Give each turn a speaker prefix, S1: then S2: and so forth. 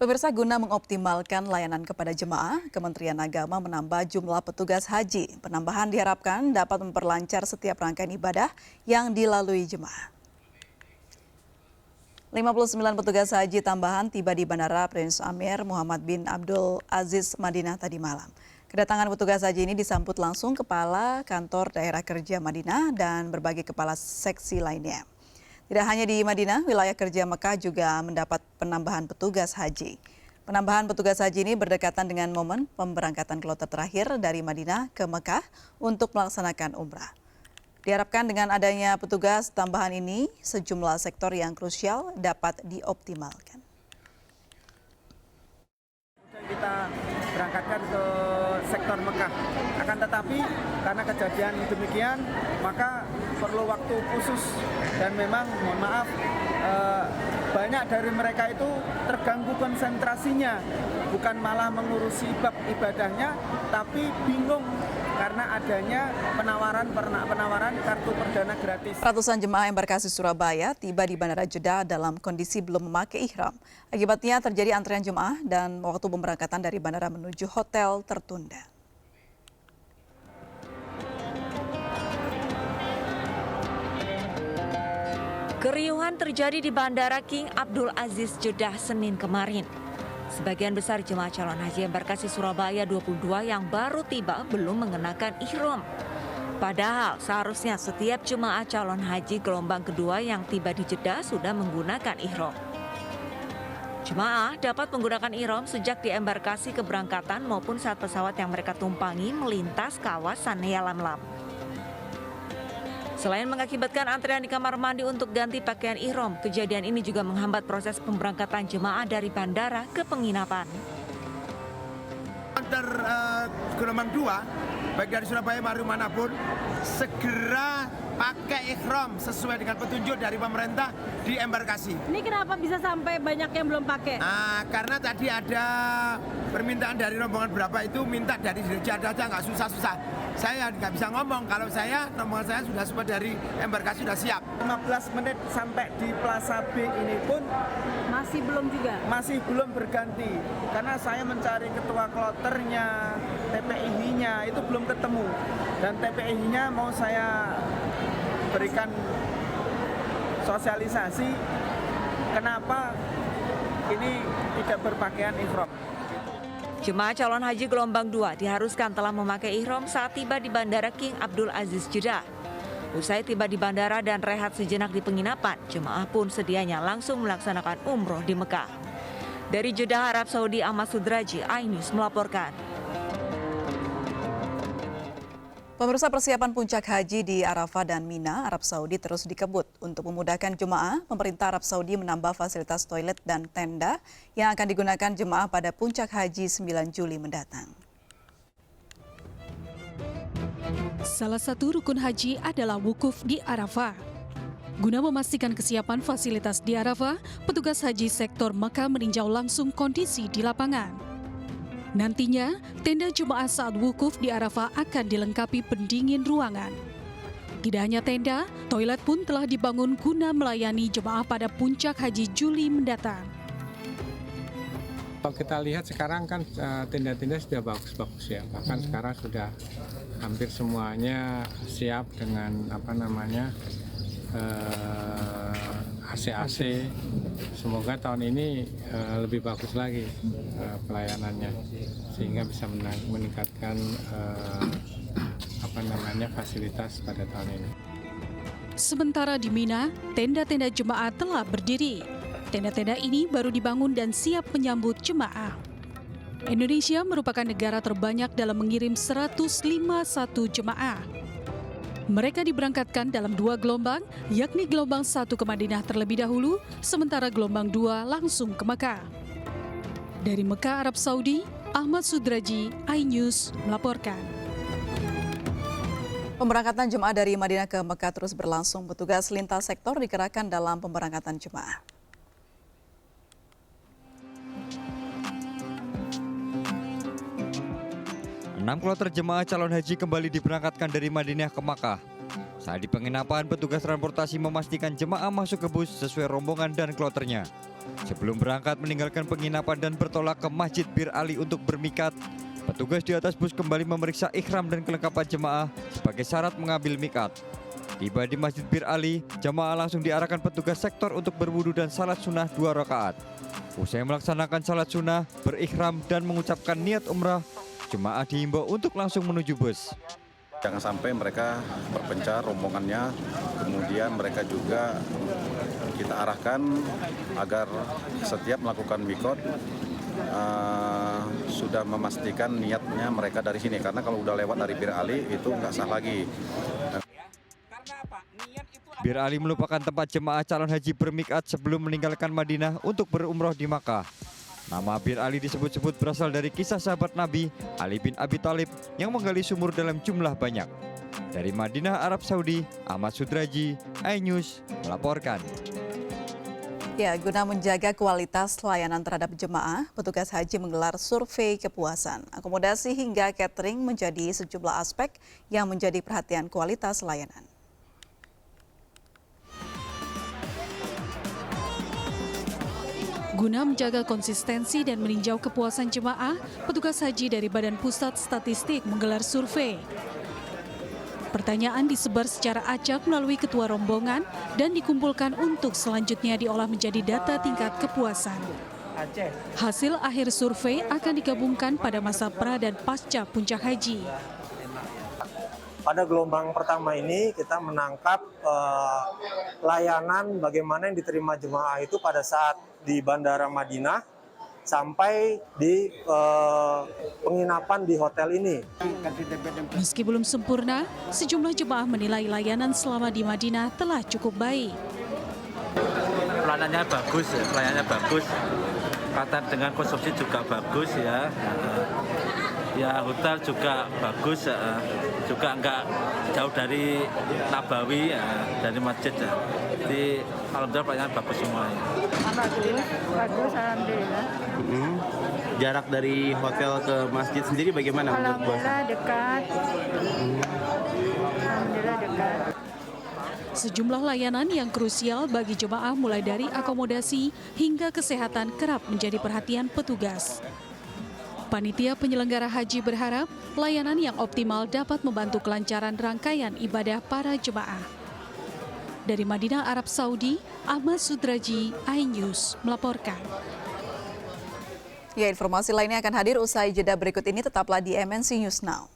S1: Pemirsa, guna mengoptimalkan layanan kepada jemaah, Kementerian Agama menambah jumlah petugas haji. Penambahan diharapkan dapat memperlancar setiap rangkaian ibadah yang dilalui jemaah. 59 petugas haji tambahan tiba di Bandara Prince Amir Muhammad bin Abdul Aziz Madinah tadi malam. Kedatangan petugas haji ini disambut langsung Kepala Kantor Daerah Kerja Madinah dan berbagai kepala seksi lainnya. Tidak hanya di Madinah, wilayah kerja Mekah juga mendapat penambahan petugas haji. Penambahan petugas haji ini berdekatan dengan momen pemberangkatan kloter terakhir dari Madinah ke Mekah untuk melaksanakan umrah. Diharapkan dengan adanya petugas tambahan ini, sejumlah sektor yang krusial dapat dioptimalkan.
S2: Kita berangkatkan ke sektor Mekah. Akan tetapi karena kejadian demikian, maka perlu waktu khusus dan memang mohon maaf banyak dari mereka itu terganggu konsentrasinya, bukan malah mengurusi bab ibadahnya, tapi bingung karena adanya penawaran kartu perdana gratis.
S1: Ratusan jemaah embarkasi Surabaya tiba di Bandara Jeddah dalam kondisi belum memakai ihram. Akibatnya terjadi antrian jemaah dan waktu pemberangkatan dari bandara menuju hotel tertunda.
S3: Keriuhan terjadi di Bandara King Abdul Aziz Jeddah Senin kemarin. Sebagian besar jemaah calon haji embarkasi Surabaya 22 yang baru tiba belum mengenakan ihram. Padahal seharusnya setiap jemaah calon haji gelombang kedua yang tiba di Jeddah sudah menggunakan ihram. Jemaah dapat menggunakan ihram sejak di embarkasi keberangkatan maupun saat pesawat yang mereka tumpangi melintas kawasan Yalamlam. Selain mengakibatkan antrian di kamar mandi untuk ganti pakaian ihram, kejadian ini juga menghambat proses pemberangkatan jemaah dari bandara ke penginapan.
S4: Antar gelombang 2, baik dari Surabaya maupun manapun, segera pakai ihram sesuai dengan petunjuk dari pemerintah di embarkasi.
S5: Ini kenapa bisa sampai banyak yang belum pakai?
S4: Karena tadi ada permintaan dari rombongan berapa itu minta dari Jeddah aja, nggak susah-susah. Saya nggak bisa ngomong, kalau rombongan saya sudah sempat dari embarkasi sudah siap.
S2: 15 menit sampai di Plaza B ini pun
S5: Masih belum juga?
S2: masih belum berganti. Karena saya mencari ketua kloternya, TPIH-nya, itu belum ketemu. Dan TPIH-nya mau saya berikan sosialisasi kenapa ini tidak berpakaian ihram.
S3: Jemaah calon haji gelombang 2 diharuskan telah memakai ihram saat tiba di Bandara King Abdul Aziz Jeddah. Usai tiba di bandara dan rehat sejenak di penginapan, jemaah pun sedianya langsung melaksanakan umroh di Mekah. Dari Jeddah, Arab Saudi, Ahmad Sudraji, iNews melaporkan.
S1: Pemirsa, persiapan puncak haji di Arafah dan Mina, Arab Saudi terus dikebut. Untuk memudahkan jemaah, pemerintah Arab Saudi menambah fasilitas toilet dan tenda yang akan digunakan jemaah pada puncak haji 9 Juli mendatang.
S6: Salah satu rukun haji adalah wukuf di Arafah. Guna memastikan kesiapan fasilitas di Arafah, petugas haji sektor Mekah meninjau langsung kondisi di lapangan. Nantinya, tenda jemaah saat wukuf di Arafah akan dilengkapi pendingin ruangan. Tidak hanya tenda, toilet pun telah dibangun guna melayani jemaah pada puncak haji Juli mendatang.
S7: Kalau kita lihat sekarang kan tenda-tenda sudah bagus-bagus ya, bahkan sekarang sudah hampir semuanya siap dengan AC-AC. Semoga tahun ini lebih bagus lagi pelayanannya, sehingga bisa meningkatkan fasilitas pada tahun ini.
S6: Sementara di Mina, tenda-tenda jemaah telah berdiri. Tenda-tenda ini baru dibangun dan siap menyambut jemaah. Indonesia merupakan negara terbanyak dalam mengirim 151 jemaah. Mereka diberangkatkan dalam 2 gelombang, yakni gelombang 1 ke Madinah terlebih dahulu, sementara gelombang 2 langsung ke Mekah. Dari Mekah, Arab Saudi, Ahmad Sudraji, iNews melaporkan.
S1: Pemberangkatan jemaah dari Madinah ke Mekah terus berlangsung. Petugas lintas sektor dikerahkan dalam pemberangkatan jemaah.
S8: Enam kloter jemaah calon haji kembali diberangkatkan dari Madinah ke Makkah. Saat di penginapan, petugas transportasi memastikan jemaah masuk ke bus sesuai rombongan dan kloternya. Sebelum berangkat meninggalkan penginapan dan bertolak ke Masjid Bir Ali untuk bermikat, petugas di atas bus kembali memeriksa ihram dan kelengkapan jemaah sebagai syarat mengambil mikat. Tiba di Masjid Bir Ali, jemaah langsung diarahkan petugas sektor untuk berwudu dan salat sunnah 2 rakaat. Usai melaksanakan salat sunnah, berikhram dan mengucapkan niat umrah, jemaah diimbau untuk langsung menuju bus.
S9: Jangan sampai mereka berpencar rombongannya, kemudian mereka juga kita arahkan agar setiap melakukan mikot sudah memastikan niatnya mereka dari sini, karena kalau udah lewat dari Bir Ali itu nggak sah lagi.
S8: Bir Ali merupakan tempat jemaah calon haji bermikat sebelum meninggalkan Madinah untuk berumroh di Makkah. Nama Bir Ali disebut-sebut berasal dari kisah sahabat Nabi Ali bin Abi Thalib yang menggali sumur dalam jumlah banyak. Dari Madinah, Arab Saudi, Ahmad Sudraji, iNews melaporkan.
S1: Ya, guna menjaga kualitas layanan terhadap jemaah, petugas haji menggelar survei kepuasan. Akomodasi hingga catering menjadi sejumlah aspek yang menjadi perhatian kualitas layanan.
S6: Guna menjaga konsistensi dan meninjau kepuasan jemaah, petugas haji dari Badan Pusat Statistik menggelar survei. Pertanyaan disebar secara acak melalui ketua rombongan dan dikumpulkan untuk selanjutnya diolah menjadi data tingkat kepuasan. Hasil akhir survei akan digabungkan pada masa pra dan pasca puncak haji.
S10: Pada gelombang pertama ini kita menangkap layanan bagaimana yang diterima jemaah itu pada saat di Bandara Madinah sampai di penginapan di hotel ini.
S6: Meski belum sempurna, sejumlah jemaah menilai layanan selama di Madinah telah cukup baik.
S11: Pelayanannya bagus, kata dengan konsumsi juga bagus ya. Ya hotel juga bagus, juga enggak jauh dari Nabawi, dari masjid. Jadi alhamdulillah pelayanan bagus semuanya.
S5: Bagus, alhamdulillah.
S12: Jarak dari hotel ke masjid sendiri bagaimana?
S5: Alhamdulillah dekat. Alhamdulillah dekat.
S6: Sejumlah layanan yang krusial bagi jemaah mulai dari akomodasi hingga kesehatan kerap menjadi perhatian petugas. Panitia penyelenggara haji berharap layanan yang optimal dapat membantu kelancaran rangkaian ibadah para jemaah. Dari Madinah, Arab Saudi, Ahmad Sudraji, iNews melaporkan.
S1: Ya, informasi lainnya akan hadir usai jeda berikut ini. Tetaplah di MNC News Now.